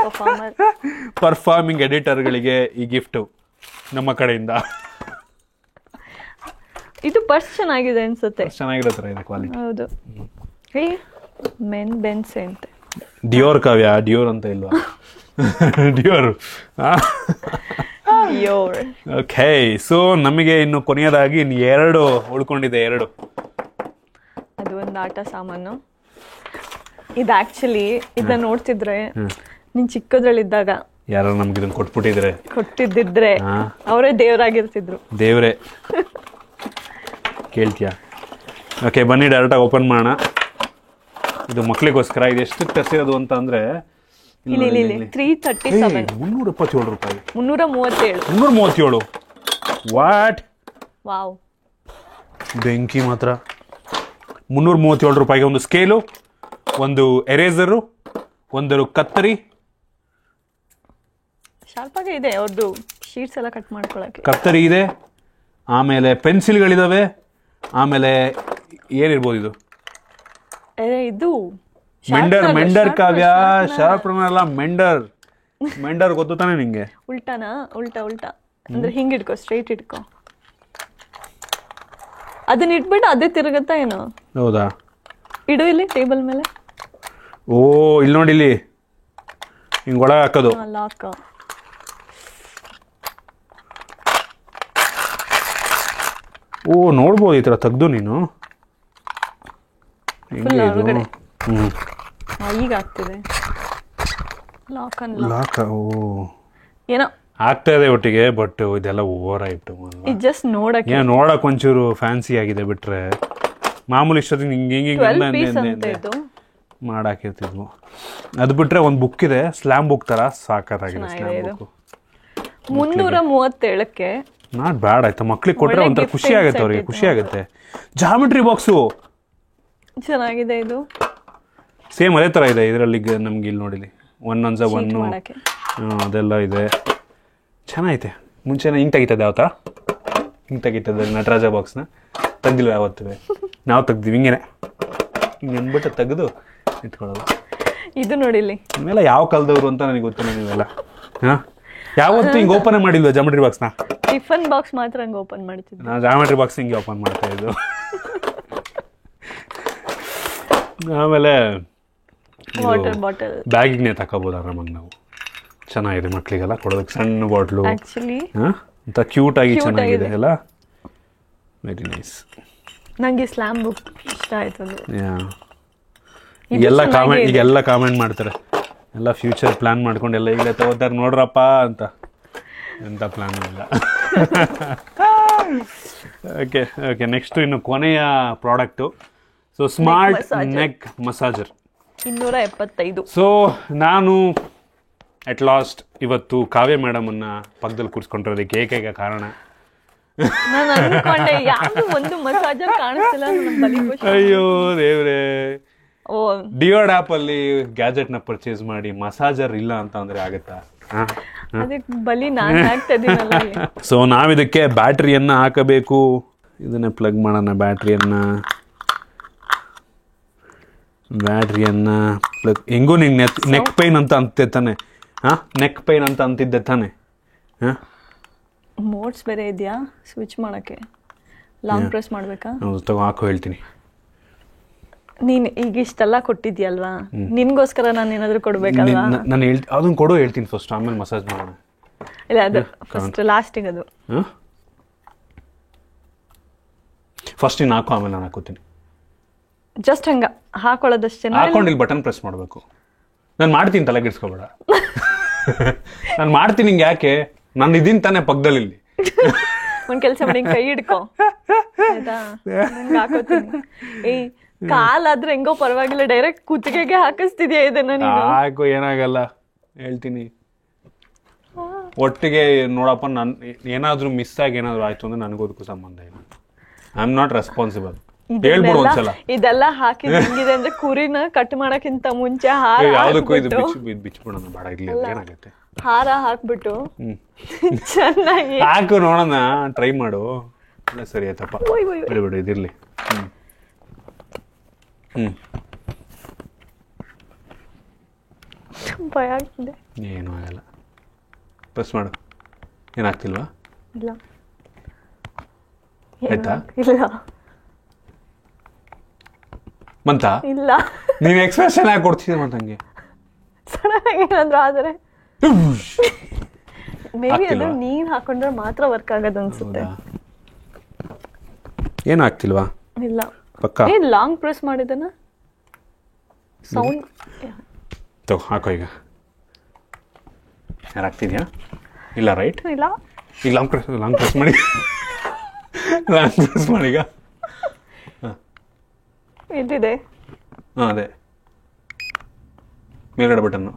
ಪರ್ಫಾರ್ಮಿಂಗ್ ಎಡಿಟರ್ಗಳಿಗೆ ಈ ಗಿಫ್ಟ್ ನಮ್ಮ ಕಡೆಯಿಂದ. ಇದು ಪರ್ಸ್ ಚೆನ್ನಾಗಿದೆ ಅನ್ಸುತ್ತೆ. ಚೆನ್ನಾಗಿರೋ ತರ ಇದೆ ಕ್ವಾಲಿಟಿ. ಹೌದು. ಮೆನ್ ಬೆನ್ಸೆ ಅಂತ. ಡಿಯೋರ್ ಕಾವ್ಯ, ಡಿಯೋರ್ ಅಂತ ಇಲ್ವಾ? ಡಿಯೋರ್. ಓಕೆ, ಸೊ ನಮಗೆ ಇನ್ನು ಕೊನೆಯದಾಗಿ ಇನ್ನು 2 ಉಳ್ಕೊಂಡಿದೆ. 2 ಅದು ಒಂದು ಆಟ ಸಾಮಾನು. ಇದು ಆಕ್ಚುಲಿ ಇದನ್ನ ನೋಡ್ತಿದ್ರೆ ನೀನ್ ಚಿಕ್ಕದ್ರಲ್ಲಿದ್ದಾಗ ಯಾರು ನಮ್ಗೆ ಇದನ್ನ ಕೊಟ್ಟಿದ್ದಿದ್ರೆ ಅವರೇ ದೇವರಾಗಿರ್ತಿದ್ರು. ದೇವ್ರೆ ಕೇಳ್ತೀಯಾ? ಓಕೆ, ಬನ್ನಿ ಡೈರೆಕ್ಟಾಗಿ ಓಪನ್ ಮಾಡೋಣ. ಇದು ಮಕ್ಳಿಗೋಸ್ಕರ. ಇದು ಎಷ್ಟು ತರಿಸಿರೋದು ಅಂತ ಅಂದ್ರೆ 337. 377 ರೂಪಾಯಿ. 337. ವಾಟ್? ವಾವ್, ಬೆಂಕಿ ಮಾತ್ರ. 337 ರೂಪಾಯಿಗೆ ಒಂದು ಸ್ಕೇಲು, ಒಂದು ಎರೇಸರು, ಒಂದು ಕತ್ತರಿ. ಶಾರ್ಪ್ ಆಗಿ ಇದೆ ಅವ್ರದ್ದು ಶೀಟ್ಸ್ ಎಲ್ಲ ಕಟ್ ಮಾಡ್ಕೊಳಕ್ಕೆ. ಕತ್ತರಿ ಇದೆ, ಆಮೇಲೆ ಪೆನ್ಸಿಲ್ಗಳಿದಾವೆ, ಆಮೇಲೆ ಏನಿರ್ಬೋದು ಇದು? ಇದು ಮೆಂಡರ್ ಕಾವ್ಯ. ಶಾರ್ಪ್ನರ್ ಅಲ್ಲ, ಮೆಂಡರ್ ಗೊತ್ತು ತಾನೆ ನಿಂಗೆ? ಉಲ್ಟಾ ಅಂದ್ರೆ ಹಿಂಗ್ ಇಟ್ಕೋ, ಸ್ಟ್ರೈಟ್ ಇಟ್ಕೋ. ಅದನ್ನ ಇಟ್ಬಿಟ್ಟು ಅದೇ ತಿರುಗತ್ತಾ ಏನೋ? ಹೌದಾ? ಇಡು ಇಲ್ಲಿ ಟೇಬಲ್ ಮೇಲೆ. ಓ, ಇಲ್ಲಿ ನೋಡಿ, ಇಲ್ಲಿ ಹಿಂಗ್ ಒಳಗೆ ಹಾಕೋದು. ಲಾಕ್. ಓ, ನೋಡ್ಬೋದು ಈ ತರ ತೆಗ್ದು ನೀನು. ಈಗ ಆಗ್ತಿದೆ ಲಾಕ್. ಓ, ಏನೋ ಆಗ್ತಾ ಇದೆ ಒಟ್ಟಿಗೆ. ಬಟ್ ಇದೆಲ್ಲ ಓವರ್ ಆಯ್ತು. ಜಸ್ಟ್ ನೋಡಕ್ ಒಂಚೂರು ಫ್ಯಾನ್ಸಿ ಆಗಿದೆ ಬಿಟ್ರೆ, ಮಾಮೂಲಿ ಇಷ್ಟೊತ್ತಿಗೆ ಹಿಂಗೆ ಮಾಡಾಕಿರ್ತಿದ್ವು. ಅದು ಬಿಟ್ರೆ ಒಂದು ಬುಕ್ ಇದೆ, ಸ್ಲಾಮ್ ಬುಕ್ ತರ, ಸಾಕಾಗಿದೆ. 337ಕ್ಕೆ ನಾಟ್ ಬ್ಯಾಡ್. ಆಯ್ತಾ, ಮಕ್ಳಿಗೆ ಕೊಟ್ರೆ ಒಂಥರ ಖುಷಿ ಆಗುತ್ತೆ, ಅವ್ರಿಗೆ ಖುಷಿ ಆಗುತ್ತೆ. ಜಾಮಿಟ್ರಿ ಬಾಕ್ಸು ಚೆನ್ನಾಗಿದೆ. ಇದು ಸೇಮ್ ಅದೇ ತರ ಇದೆ ಇದರಲ್ಲಿ. ನಮ್ಗೆ ಇಲ್ಲಿ ನೋಡಿಲಿ 1 ಅದೆಲ್ಲ ಇದೆ, ಚೆನ್ನಾಗೈತೆ. ಮುಂಚೆನ ಹಿಂಗೆ ತೆಗಿತದೆ, ಯಾವ ಥರ ಹಿಂಗೆ ತೆಗಿತದೆ ನಟರಾಜ ಬಾಕ್ಸ್ನ. ತೆಗ್ದಿಲ್ವ ಯಾವತ್ತೂ? ನಾವು ತೆಗ್ದಿವಿ ಹಿಂಗೇನೆ, ಹಿಂಗೆ ಅಂದ್ಬಿಟ್ಟು ತೆಗೆದು ಇಟ್ಕೊಳ್ಳೋದು. ಇದು ನೋಡಿಲಿ ಇವೆಲ್ಲ ಯಾವ ಕಾಲದವ್ರು ಅಂತ ನನಗೆ ಗೊತ್ತಿಲ್ಲ ನೀವೆಲ್ಲ. ಯಾವತ್ತೂ ಹಿಂಗೆ ಓಪನ್ ಮಾಡಿಲ್ವ ಜಾಮೆಟ್ರಿ ಬಾಕ್ಸ್ನ? ಟಿಫನ್ ಬಾಕ್ಸ್ ಮಾತ್ರ ಹಂಗೆ ಓಪನ್ ಮಾಡ್ತಿದ್ದೆ. ನಾ ಜಾಮೆಟ್ರಿ ಬಾಕ್ಸ್ ಹಿಂಗೆ ಓಪನ್ ಮಾಡ್ತಾ ಇದ್ದು. ಆಮೇಲೆ ವಾಟರ್ ಬಾಟಲ್ ಬ್ಯಾಗಿಗೆ ತಗೋಬೋದು ಆರಾಮಾಗಿ ನಾವು. ಚೆನ್ನಾಗಿದೆ ಮಕ್ಕಳಿಗೆಲ್ಲ ಕೊಡೋದಕ್ಕೆ ಸಣ್ಣ ಬಾಟ್ಲು. ಆಕ್ಚುಲಿ ಅಂತ ಕ್ಯೂಟ್ ಆಗಿ ಚೆನ್ನಾಗಿದೆ ಅಲ್ಲ. Very nice. ನಂಗೆ ಸ್ಲಾಮ್ ಬುಕ್ ಇಷ್ಟ ಆಯ್ತು. ಈಗೆಲ್ಲ ಕಾಮೆಂಟ್ ಮಾಡ್ತಾರೆ, ಎಲ್ಲ ಫ್ಯೂಚರ್ ಪ್ಲಾನ್ ಮಾಡ್ಕೊಂಡು ಎಲ್ಲ ಈಗಲೇ ತಗೋತಾರೆ ನೋಡ್ರಪ್ಪ ಅಂತ. ಎಂಥ ಪ್ಲಾನ್ ಇಲ್ಲ. ಓಕೆ ಓಕೆ, ನೆಕ್ಸ್ಟ್ ಇನ್ನು ಕೊನೆಯ product. So smart neck massager 275. So ನಾನು ಅಟ್ ಲಾಸ್ಟ್ ಇವತ್ತು ಕಾವ್ಯ ಮೇಡಮನ್ನ ಪಕ್ಕದಲ್ಲಿ ಕೂರಿಸ್ಕೊಂಡಿರೋದಕ್ಕೆ ಏಕೈಕ ಕಾರಣ. ನಾನು ಅನ್ಕೊಂಡೆ ಯಾವುದು ಒಂದು ಮಸಾಜರ್ ಕಾಣಿಸ್ತಿಲ್ಲ ನನ್ನ ಬಲಿ. ಅಯ್ಯೋ ದೇವ್ರೆ, ಡಿಯೋಡ್ ಆಪ್ ಅಲ್ಲಿ ಗ್ಯಾಜೆಟ್ ನ ಪರ್ಚೇಸ್ ಮಾಡಿ ಮಸಾಜರ್ ಇಲ್ಲ ಅಂತ ಅಂದ್ರೆ ಆಗತ್ತಾ? ಅದಕ್ಕೆ ಬಲಿ ನಾನು ಹಾಕ್ತಾ ಇದೀನಲ್ಲ. ಸೊ ನಾವಿದಕ್ಕೆ ಬ್ಯಾಟ್ರಿಯನ್ನ ಹಾಕಬೇಕು. ಇದನ್ನ ಪ್ಲಗ್ ಮಾಡೋಣ. ಬ್ಯಾಟ್ರಿಯನ್ನ ಪ್ಲಗ್. ಹೆಂಗೂ ನಿಂಗೆ ನೆಕ್ ಪೈನ್ ಅಂತ ಅಂತಿದ್ದೆ ತಾನೆ? ನೆಕ್ ಪೈನ್ ಅಂತ ಅಂತಿದ್ದೆ ತಾನೆ? ಮೋಡ್ಸ್ ಬೇರೆ ಇದೆಯಾ ಸ್ವಿಚ್ ಮಾಡಕ್ಕೆ? ಲಾಂಗ್ ಪ್ರೆಸ್ ಮಾಡಬೇಕಾ? ಹೌದು, ತಗೋ ಹಾಕೋ ಹೇಳ್ತೀನಿ. ನೀನು ಈಗ ಇಷ್ಟೆಲ್ಲ ಕೊಟ್ಟಿದ್ಯಲ್ವಾ, ನಿನ್ಗೋಸ್ಕರ ನಾನು ಏನಾದರೂ ಕೊಡ್ಬೇಕಲ್ವಾ? ನಾನು ಅದನ್ನ ಕೊಡು ಹೇಳ್ತೀನಿ ಫಸ್ಟ್, ಆಮೇಲೆ ಮಸಾಜ್ ಮಾಡೋಣ. ಇಲ್ಲ, ಅದು ಫಸ್ಟ್ ಲಾಸ್ಟಿಗೆ. ಅದು ಫಸ್ಟ್ ನೀನು ಹಾಕೋ, ಆಮೇಲೆ ನಾನು ಹಾಕೋತೀನಿ. ಜಸ್ಟ್ ಹಂಗ ಹಾಕೊಳ್ಳೋದಷ್ಟೇ. ಹಾಕೊಂಡು ಇಲ್ಲಿ ಬಟನ್ ಪ್ರೆಸ್ ಮಾಡಬೇಕು. ನಾನು ಮಾಡ್ತೀನಿ, ತಲೆಗಿಡ್ಸ್ಕೊಬೇಡ. ನಾನು ಮಾಡ್ತೀನಿ. ಹಿಂಗೆ ಯಾಕೆ? ನಾನು ಇದೀನಿ ತಾನೇ ಪಕ್ಕದಲ್ಲಿ. ಇಲ್ಲಿ ಒಂದ್ ಕೆಲಸ ಮಾಡಿ, ಕೈ ಹಿಡ್ಕೊ ಆಯ್ತಾ? ಹಾಕೋತೀನಿ. ಏಯ್, ಕಾಲಾದ್ರೆ ಹೆಂಗೋ ಪರವಾಗಿಲ್ಲ, ಡೈರೆಕ್ಟ್ ಕುತ್ತಿಗೆಗೆ ಹಾಕಿಸ್ತಿದ್ಯಾ ಇದನ್ನ ನೀನು? ಹಾಕು, ಏನಾಗಲ್ಲ ಹೇಳ್ತೀನಿ. ಒಟ್ಟಿಗೆ ನೋಡಪ್ಪ, ನನ್ ಏನಾದ್ರೂ ಮಿಸ್ ಆಗಿ ಏನಾದ್ರು ಆಯ್ತು ಅಂದ್ರೆ ನನಗೋದಕ್ಕೂ ಸಂಬಂಧ ಇಲ್ಲ. I am not responsible. ಹೇಳ್ಬಿಡು ಒಂದ್ಸಲ. ಇದೆಲ್ಲ ಹಾಕಿದ್ ಹೆಂಗಿದೆ ಅಂದ್ರೆ ಕುರಿನ ಕಟ್ ಮಾಡಕ್ಕಿಂತ ಮುಂಚೆ ಹಾರ ಯಾವ್ದಕ್ಕೂ ಇದು ಬಿಚ್ಬಿಡೋಣ ಬೇಡ, ಇರ್ಲಿ. ಏನಾಗುತ್ತೆ? ಹಾರ ಹಾಕ್ಬಿಟ್ಟು ಚೆನ್ನಾಗಿ ಹಾಕು ನೋಡೋಣ, ಟ್ರೈ ಮಾಡು. ಇಲ್ಲ ಸರಿ ಆಯ್ತಪ್ಪ, ಬಿಡು ಇದಿರ್ಲಿ. ಭಯ ಆಗ್ತಿದೆ. ಏನೂ ಆಗಲ್ಲ, ಪ್ರೆಸ್ ಮಾಡು. ಏನಾಗ್ತಿಲ್ವಾ? ಇಲ್ಲ. ಆಯ್ತಾ? ಇಲ್ಲ ಮಂತ ಇಲ್ಲ. ನೀನ್ ಎಕ್ಸ್ಪ್ರೆಷನ್ ಯಾಕೆ ಕೊಡ್ತಿದ್ದೆ ಮತ್ತೆ ಹಂಗೆ? ಸಡನ್ ಏನಾದ್ರು ಆದರೆ ಮೇ ಬಿ ಅದು ನೀನ್ ಹಾಕೊಂಡ್ರೆ ಮಾತ್ರ ವರ್ಕ್ ಆಗೋದು ಅನ್ಸುತ್ತೆ. ಏನಾಗ್ತಿಲ್ವಾ? ಇಲ್ಲ ಪಕ್ಕ. ಏ ಲಾಂಗ್ ಪ್ರೆಸ್ ಮಾಡಿದನ ಸೌಂಡ್ ತಗೋ ಹಾಕೋ. ಈಗ ಯಾರಾಗ್ತಿದ್ಯಾ? ಇಲ್ಲ ರೈಟ್. ಇಲ್ಲ, ಈಗ ಲಾಂಗ್ ಪ್ರೆಸ್ ಮಾಡಿ. ಲಾಂಗ್ ಪ್ರೆಸ್ ಮಾಡಿ. ಈಗ ಎಲ್ಲಿದೆ? ಅದೇ ಮೇಲ್ಗಡೆ ಬಟನ್ನು.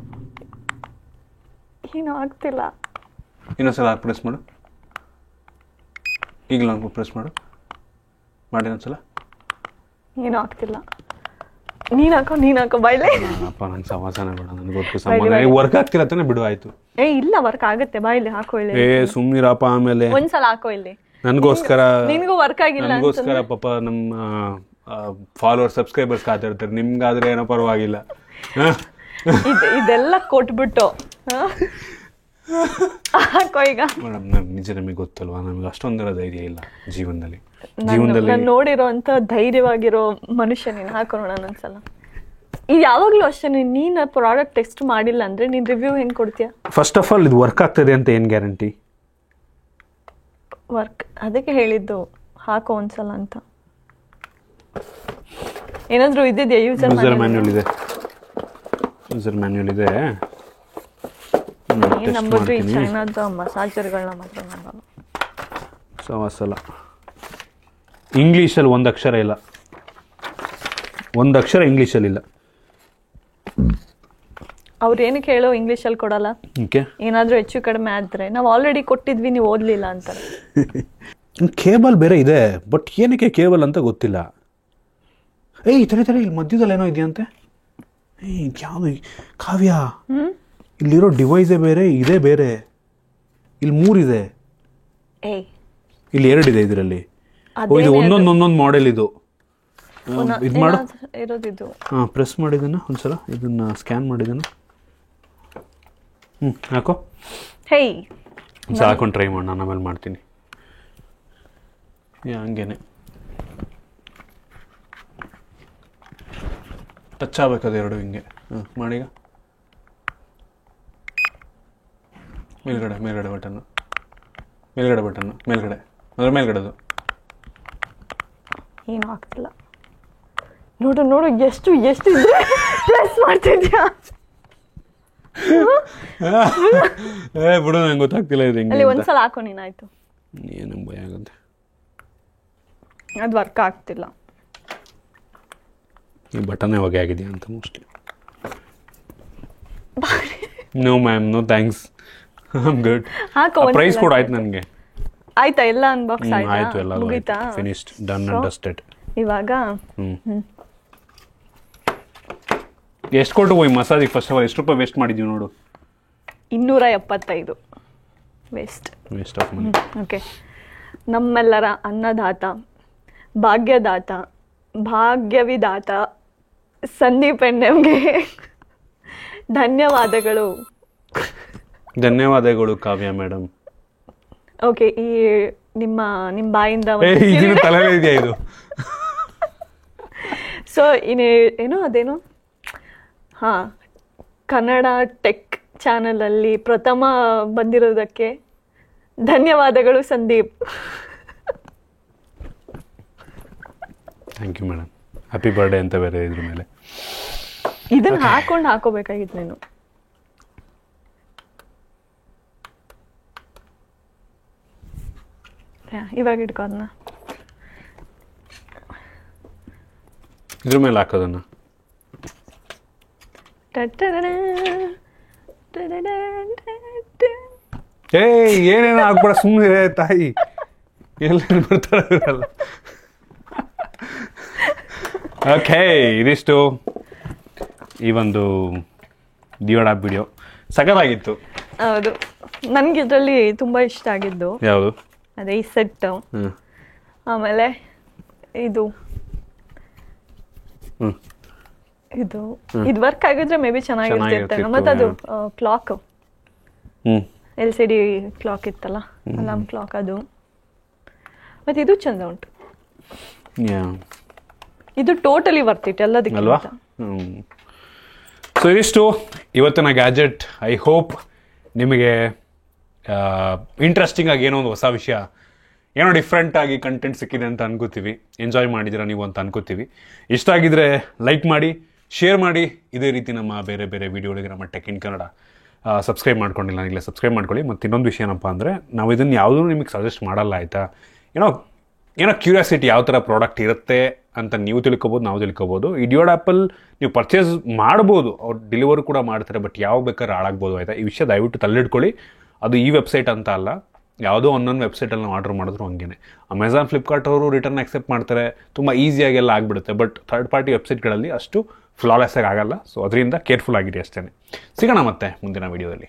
ಏನು ಆಗ್ತಿಲ್ಲ. ಇನ್ನೊಂದ್ಸಲ ಪ್ರೆಸ್ ಮಾಡು. ಈಗ ಲಾಂಗ್ ಪ್ರೆಸ್ ಮಾಡು. ಮಾಡಿ ಇನ್ನೊಂದ್ಸಲ. ಏನು ಆಗ್ತಿಲ್ಲ. ನೀನ್ ಹಾಕೋ ಬಾಯ್ಲೆ. ಅಪ್ಪ ನಂಗೆ ಸಮಾಧಾನ ಬೇಡ, ನನಗೆ ಗೊತ್ತು ಸಮಾಧಾನ. ವರ್ಕ್ ಆಗ್ತಿಲ್ಲ ತಾನೆ, ಬಿಡು ಆಯ್ತು. ಏ ಇಲ್ಲ, ವರ್ಕ್ ಆಗುತ್ತೆ, ಬಾಯ್ಲೆ ಹಾಕೋ ಇಲ್ಲಿ. ಏ ಸುಮ್ನಿರಪ್ಪ, ಆಮೇಲೆ ಒಂದ್ಸಲ ಹಾಕೋ ಇಲ್ಲಿ. ನನಗೋಸ್ಕರ, ನಿನ್ಗೂ ವರ್ಕ್ ಆಗಿಲ್ಲ. ನನಗೋಸ್ಕರ ಪಾಪ ನಮ್ಮ ಫಾಲೋವರ್ ಸಬ್ಸ್ಕ್ರೈಬರ್ಸ್ ಕಾತಿರ್ತಾರೆ. ನಿಮ್ಗಾದ್ರೆ ಏನೋ ಪರವಾಗಿಲ್ಲ. ಇದೆಲ್ಲ ಕೊಟ್ಬಿಟ್ಟು ಹಾಕೋ ಈಗ. ಮೇಡಮ್, ನಿಜ ನಮಗೆ ಗೊತ್ತಲ್ವಾ, ನಮಗೆ ಅಷ್ಟೊಂದರ ಧೈರ್ಯ ಇಲ್ಲ ಜೀವನದಲ್ಲಿ. ನಾನು ನೋಡಿರೋಂಥ ಧೈರ್ಯವಾಗಿರೋ ಮನುಷ್ಯ ನೀನು. ಹಾಕೋ ನೋಡೋಣ ಒಂದ್ಸಲ. ಇದು ಯಾವಾಗ್ಲೂ ಅಷ್ಟೇ, ನೀನ್ ಪ್ರಾಡಕ್ಟ್ ಟೆಸ್ಟ್ ಮಾಡಿಲ್ಲ ಅಂದ್ರೆ ನೀನ್ ರಿವ್ಯೂ ಹೆಂಗ್ ಕೊಡ್ತೀಯ? ಫಸ್ಟ್ ಆಫ್ ಆಲ್ ಇದು ವರ್ಕ್ ಆಗ್ತದೆ ಅಂತ ಏನ್ ಗ್ಯಾರಂಟಿ? ವರ್ಕ್ ಅದಕ್ಕೆ ಹೇಳಿದ್ದು ಹಾಕೋ ಒಂದ್ಸಲ ಅಂತ. ಏನಾದ್ರೂ ಇದ್ದಿದ್ಯಾ? ಯೂಸರ್ ಮ್ಯಾನ್ಯುಯಲ್ ಇದೆ. ಯೂಸರ್ ಮ್ಯಾನ್ಯುಯಲ್ ಇದೆ. ನಂಬರ್ದು ಈ ಚೈನಾದ ಮಸಾಜರ್ಗಳನ್ನ ಮಾತ್ರ ನಾನು ಸಲ ಇಂಗ್ಲೀಷಲ್ಲಿ ಒಂದು ಅಕ್ಷರ ಇಲ್ಲ. ಒಂದು ಅಕ್ಷರ ಇಂಗ್ಲೀಷಲ್ಲಿ ಇಲ್ಲ. ಅವ್ರು ಏನಕ್ಕೆ ಹೇಳೋ ಇಂಗ್ಲೀಷಲ್ಲಿ ಕೊಡಲ್ಲ? ಏನಾದರೂ ಹೆಚ್ಚು ಕಡಿಮೆ ಆದರೆ ನಾವು ಆಲ್ರೆಡಿ ಕೊಟ್ಟಿದ್ವಿ, ನೀವು ಓದಲಿಲ್ಲ ಅಂತಾರೆ. ಕೇಬಲ್ ಬೇರೆ ಇದೆ, ಬಟ್ ಏನಕ್ಕೆ ಕೇಬಲ್ ಅಂತ ಗೊತ್ತಿಲ್ಲ. ಏಯ್ ತಡಿ ಇಲ್ಲಿ ಮಧ್ಯದಲ್ಲಿ ಏನೋ ಇದೆಯಂತೆ. ಏಯ್ ಯಾವುದು ಕಾವ್ಯ? ಇಲ್ಲಿರೋ ಡಿವೈಸೇ ಬೇರೆ, ಇದೇ ಬೇರೆ. ಇಲ್ಲಿ 3 ಇದೆ, ಇಲ್ಲಿ 2 ಇದೆ. ಇದರಲ್ಲಿ ಇದು ಒಂದೊಂದು ಮಾಡೆಲ್. ಇದು ಇದು ಮಾಡು. ಇರೋದಿದು. ಹಾಂ, ಪ್ರೆಸ್ ಮಾಡಿದ್ದನ್ನು ಒಂದ್ಸಲ ಇದನ್ನು ಸ್ಕ್ಯಾನ್ ಮಾಡಿದ್ದನ್ನು ಹಾಕೋ. ಹೇಯ್ ಒಂದ್ಸಲ ಹಾಕೊಂಡು ಟ್ರೈ ಮಾಡಿ, ನಾನು ಆಮೇಲೆ ಮಾಡ್ತೀನಿ. ಹಂಗೇನೆ ಟಚ್ ಆಗ್ಬೇಕದು ಎರಡು ಹಿಂಗೆ. ಮಾಡೀಗ ಮೇಲ್ಗಡೆ ಬಟನ್ನು, ಮೇಲ್ಗಡೆ ಅದ್ರ ಮೇಲ್ಗಡೆದು ಏನು ಆಗ್ತಿಲ್ಲ. ನೋಡು ಎಷ್ಟು ಇದ್ರೆ ಪ್ರೆಸ್ ಮಾಡ್ತಿದ್ಯಾ. ಬಿಡು, ನಂಗೆ ಗೊತ್ತಾಗ್ತಿಲ್ಲ ಇದು ಅಲ್ಲಿ ಒಂದ್ಸಲ ಹಾಕೋ ನೀನಾಯ್ತು. ಏನು ಭಯ ಆಗುತ್ತೆ, ಅದು ವರ್ಕ್ ಆಗ್ತಿಲ್ಲ. ಈ ಬಟನ್ ಯಾವಾಗ ಆಗಿದೆಯಾ ಅಂತ mostly. No ma'am, no thanks, I am good. Price ಕೂಡ ಆಯ್ತು ನನಗೆ. ಆಯ್ತಾ ಎಲ್ಲ ಅನ್ಬಾಕ್ಸ್ ಆಯ್ತು, ಎಲ್ಲ ಮುಗೀತಾ? Finished, done and dusted. ಇವಾಗ ಎಷ್ಟು ಕೊಟ್ಟು ಹೋಗಿ ಮಸಾಜಿಗೆ ಫಸ್ಟ್ ಆಫ್ ಆಲ್ ಎಷ್ಟು ರೂಪಾಯಿ ವೇಸ್ಟ್ ಮಾಡಿದ್ವಿ ನೋಡು. 275 ವೇಸ್ಟ್ ಆಫ್ ಮನಿ. ಓಕೆ. ನಮ್ಮೆಲ್ಲರ ಅನ್ನದಾತ, ಭಾಗ್ಯದಾತ, ಭಾಗ್ಯವಿದಾತ ಸಂದೀಪ್ ಎಣ್ಣೆಗೆ ಧನ್ಯವಾದಗಳು. ಧನ್ಯವಾದಗಳು ಕಾವ್ಯ ಮೇಡಮ್. ಓಕೆ, ಈ ನಿಮ್ಮ ಬಾಯಿಂದ ತಲೆ ಇದೆಯಾ ಇದು? ಸೊ ಏನೋ ಅದೇನು, ಹಾಂ, ಕನ್ನಡ ಟೆಕ್ ಚಾನಲಲ್ಲಿ ಪ್ರಥಮ ಬಂದಿರೋದಕ್ಕೆ ಧನ್ಯವಾದಗಳು Sandeep. Thank you madam. Happy birthday ಅಂತ ಬೇರೆ ಇದ್ರ ಮೇಲೆ ಇದನ್ನ ಹಾಕೋಬೇಕಾಗಿತ್ತು ನೀನು. ಇವಾಗ ಇಟ್ಕೋ ಅದನ್ನ. ಇದ್ರ ಮೇಲೆ ಹಾಕೋದನ್ನ. ಏನೇನೋ ಆಗ್ಬೇಡ, ಸುಮ್ಮನೆ ತಾಯಿ, ಎಲ್ಲ ಬರ್ತಾರಲ್ಲ. ಓಕೆ, ಇದಿಷ್ಟು ಈ ಒಂದು ಡಿಯೋಡ್ ಆಪ್ ವಿಡಿಯೋ. ಸಖತ್ತಾಗಿತ್ತು. ಹೌದು, ನನಗೆ ಇದರಲ್ಲಿ ತುಂಬ ಇಷ್ಟ ಆಗಿದ್ದು ಯಾವುದು ಅದೇ ಈ ಸೆಟ್. ಆಮೇಲೆ ಇದು ಇದು ವರ್ಕ್ ಆಗಿದ್ರೆ ಮೇ ಬಿ ಚೆನ್ನಾಗಿರ್ತಿತ್ತು. ಮತ್ತೆ ಅದು ಕ್ಲಾಕ್, LCD ಕ್ಲಾಕ್ ಇತ್ತಲ್ಲ, ಅಲಾರ್ಮ್ ಕ್ಲಾಕ್, ಅದು. ಮತ್ತೆ ಇದು ಚಂದ ಉಂಟು. ಇದು ಟೋಟಲಿ ವರ್ತ್ ಇಟ್ ಎಲ್ಲದಕ್ಕೆ ಅಲ್ವಾ. ಸೊ ಇದಿಷ್ಟು ಇವತ್ತಿನ ಗ್ಯಾಜೆಟ್. ಐ ಹೋಪ್ ನಿಮಗೆ ಇಂಟ್ರೆಸ್ಟಿಂಗ್ ಆಗಿ ಏನೋ ಒಂದು ಹೊಸ ವಿಷಯ, ಏನೋ ಡಿಫ್ರೆಂಟ್ ಆಗಿ ಕಂಟೆಂಟ್ ಸಿಕ್ಕಿದೆ ಅಂತ ಅನ್ಕೋತೀವಿ. ಎಂಜಾಯ್ ಮಾಡಿದ್ದೀರಾ ನೀವು ಅಂತ ಅನ್ಕೋತೀವಿ. ಇಷ್ಟ ಆಗಿದ್ರೆ ಲೈಕ್ ಮಾಡಿ, ಶೇರ್ ಮಾಡಿ. ಇದೇ ರೀತಿ ನಮ್ಮ ಬೇರೆ ಬೇರೆ ವಿಡಿಯೋಗಳಿಗೆ ನಮ್ಮ ಟೆಕ್ ಇನ್ ಕನ್ನಡ ಸಬ್ಸ್ಕ್ರೈಬ್ ಮಾಡ್ಕೊಂಡಿಲ್ಲ ಈಗಲೇ ಸಬ್ಸ್ಕ್ರೈಬ್ ಮಾಡ್ಕೊಳ್ಳಿ. ಮತ್ತು ಇನ್ನೊಂದು ವಿಷಯ ಏನಪ್ಪ ಅಂದರೆ, ನಾವು ಇದನ್ನು ಯಾವುದೂ ನಿಮಗೆ ಸಜೆಸ್ಟ್ ಮಾಡಲ್ಲ, ಆಯಿತಾ. ಏನೋ ಕ್ಯೂರಿಯಾಸಿಟಿ ಯಾವ ಥರ ಪ್ರಾಡಕ್ಟ್ ಇರುತ್ತೆ ಅಂತ ನೀವು ತಿಳ್ಕೊಬೋದು, ನಾವು ತಿಳ್ಕೊಬೋದು. ಈ ಡಿಯೋಡ್ ಆ್ಯಪಲ್ ನೀವು ಪರ್ಚೇಸ್ ಮಾಡ್ಬೋದು, ಅವ್ರು ಡೆಲಿವರಿ ಕೂಡ ಮಾಡ್ತಾರೆ, ಬಟ್ ಯಾವ ಬೇಕಾದ್ರೆ ಹಾಳಾಗ್ಬೋದು, ಆಯಿತಾ. ಈ ವಿಷಯ ದಯವಿಟ್ಟು ತಲ್ಲಿಡ್ಕೊಳ್ಳಿ. ಅದು ಈ ವೆಬ್ಸೈಟ್ ಅಂತ ಅಲ್ಲ, ಯಾವುದೋ ಒಂದೊಂದು ವೆಬ್ಸೈಟಲ್ಲಿ ನಾವು ಆರ್ಡರ್ ಮಾಡಿದ್ರು ಹಂಗೆ. ಅಮೆಝಾನ್, ಫ್ಲಿಪ್ಕಾರ್ಟ್ ಅವರು ರಿಟರ್ನ್ ಆಕ್ಸೆಪ್ಟ್ ಮಾಡ್ತಾರೆ, ತುಂಬ ಈಸಿಯಾಗೆಲ್ಲ ಆಗಿಬಿಡುತ್ತೆ. ಬಟ್ ಥರ್ಡ್ ಪಾರ್ಟಿ ವೆಬ್ಸೈಟ್ಗಳಲ್ಲಿ ಅಷ್ಟು ಫ್ಲಾಲೆಸ್ ಆಗಿ ಆಗಲ್ಲ. ಸೊ ಅದರಿಂದ ಕೇರ್ಫುಲ್ ಆಗಿರಿ ಅಷ್ಟೇ. ಸಿಗೋಣ ಮತ್ತೆ ಮುಂದಿನ ವೀಡಿಯೋದಲ್ಲಿ.